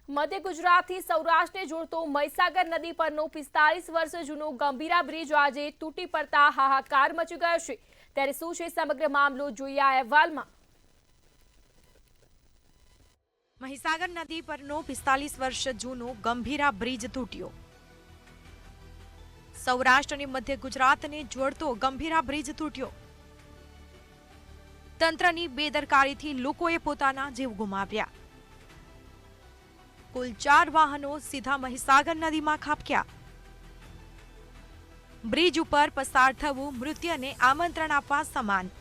મધ્ય ગુજરાતથી સૌરાષ્ટ્રને જોડતો મહીસાગર નદી પરનો 45 વર્ષ જૂનો ગંભીરા બ્રિજ આજે તૂટી પડતા હાહાકાર મચી ગયો છે। ત્યારે શું છે સમગ્ર મામલો, જોઈએ આ અહેવાલમાં। મહીસાગર નદી પરનો 45 વર્ષ જૂનો ગંભીરા બ્રિજ તૂટ્યો। સૌરાષ્ટ્ર અને મધ્ય ગુજરાતને જોડતો ગંભીરા બ્રિજ તૂટ્યો। તંત્રની બેદરકારીથી લોકોએ પોતાના જીવ ગુમાવ્યા। કુલ 4 વાહનો સીધા મહીસાગર નદીમાં ખાબક્યા। બ્રિજ ઉપર પસાર થવું મૃત્યુને આમંત્રણ આપવા સમાન।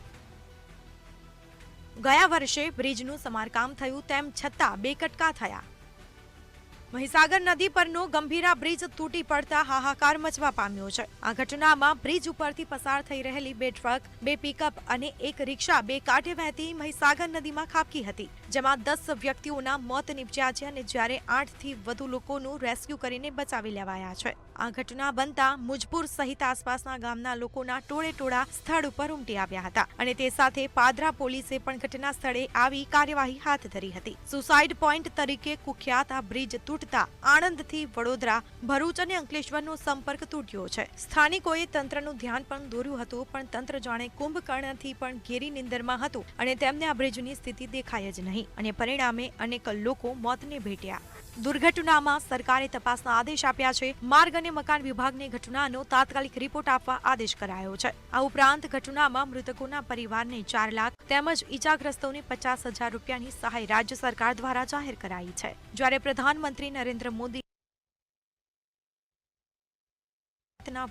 ગયા વર્ષે બ્રિજનું સમારકામ થયું, તેમ છતાં બે કટકા થયા। મહીસાગર નદી પરનો ગંભીરા બ્રિજ તૂટી પડતા હાહાકાર મચવા પામ્યો છે। આ ઘટનામાં બ્રિજ ઉપરથી પસાર થઈ રહેલી 2 ટ્રક, 2 પિકઅપ અને 1 રિક્ષા બે કાંઠે વહેતી મહીસાગર નદીમાં ખાબકી હતી, જેમાં 10 વ્યક્તિઓના મોત નીપજ્યા છે અને જ્યારે 8 થી વધુ લોકોનું રેસ્ક્યુ કરીને બચાવી લેવાયા છે। આ ઘટના બનતા મુજપુર સહિત આસપાસના ગામના લોકોના ટોળેટોળા સ્થળ ઉપર ઉમટી આવ્યા હતા અને તે સાથે પાદરા પોલીસે પણ ઘટના સ્થળે આવી કાર્યવાહી હાથ ધરી હતી। સુસાઇડ પોઈન્ટ તરીકે કુખ્યાત આ બ્રિજ તૂટતા આણંદથી વડોદરા, ભરૂચ અને અંકલેશ્વરનો સંપર્ક તૂટ્યો છે। સ્થાનિકોએ તંત્રનું ધ્યાન પણ દોર્યું હતું, પણ તંત્ર જાણે કુંભકર્ણથી પણ ઘેરી નિંદરમાં હતું અને તેમને આ બ્રિજની સ્થિતિ દેખાય જ નહીં અને પરિણામે અનેક લોકો મોતને ભેટ્યા। દુર્ઘટનામાં સરકારે તપાસના આદેશ આપ્યા છે। માર્ગ અને મકાન વિભાગને ઘટનાનો તાત્કાલિક રિપોર્ટ આપવા આદેશ કરાયો છે। આ ઉપરાંત ઘટનામાં મૃતકોના પરિવારને 4 લાખ તેમજ ઈજાગ્રસ્તોને 50,000 રૂપિયાની સહાય રાજ્ય સરકાર દ્વારા જાહેર કરાઈ છે। જ્યારે પ્રધાનમંત્રી નરેન્દ્ર મોદી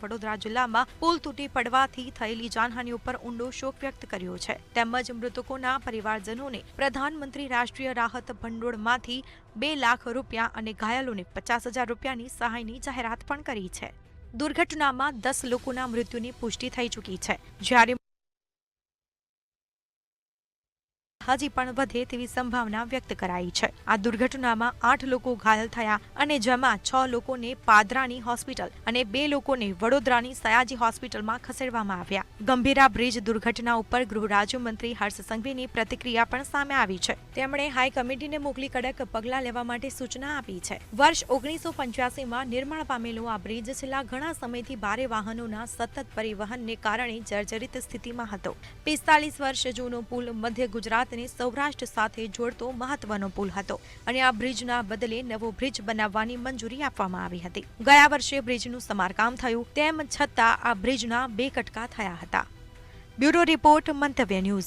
વડોદરા જિલ્લામાં પુલ તૂટી પડવાથી થયેલી જાનહાનિ ઉપર ઊંડો શોક વ્યક્ત કર્યો છે, તેમજ મૃતકોના પરિવારજનોને પ્રધાનમંત્રી રાષ્ટ્રીય રાહત ભંડોળમાંથી 2 લાખ રૂપિયા અને ઘાયલોને 50,000 રૂપિયાની સહાયની જાહેરાત પણ કરી છે। દુર્ઘટનામાં 10 લોકોના મૃત્યુની પુષ્ટિ થઈ ચૂકી છે, જ્યારે હજી પણ વધે તેવી સંભાવના વ્યક્ત કરાઈ છે। આ દુર્ઘટનામાં 8 લોકો ઘાયલ થયા અને જેમાં 6 લોકોને પાદરાની હોસ્પિટલ અને 2 લોકોને વડોદરાની સયાજી હોસ્પિટલમાં ખસેડવામાં આવ્યા। ગંભીરા બ્રિજ દુર્ઘટના ઉપર ગૃહ રાજ્યમંત્રી હર્ષ સંઘવીની પ્રતિક્રિયા પણ સામે આવી છે। તેમણે હાઈ કમિટીને મોકલી કડક પગલાં લેવા માટે સૂચના આપી છે। વર્ષ 1985માં નિર્માણ પામેલો આ બ્રિજ છેલ્લા ઘણા સમયથી ભારે વાહનોના સતત પરિવહનને કારણે જર્જરિત સ્થિતિમાં હતો। 45 વર્ષ જૂનો પુલ મધ્ય ગુજરાત સૌરાષ્ટ્ર સાથે જોડતો મહત્વનો પુલ હતો અને આ બ્રિજના બદલે નવો બ્રિજ બનાવવાની મંજૂરી આપવામાં આવી હતી। ગયા વર્ષે બ્રિજનું સમારકામ થયું, તેમ છતાં આ બ્રિજના બે કટકા થયા હતા। બ્યુરો રિપોર્ટ, મંતવ્ય ન્યૂઝ।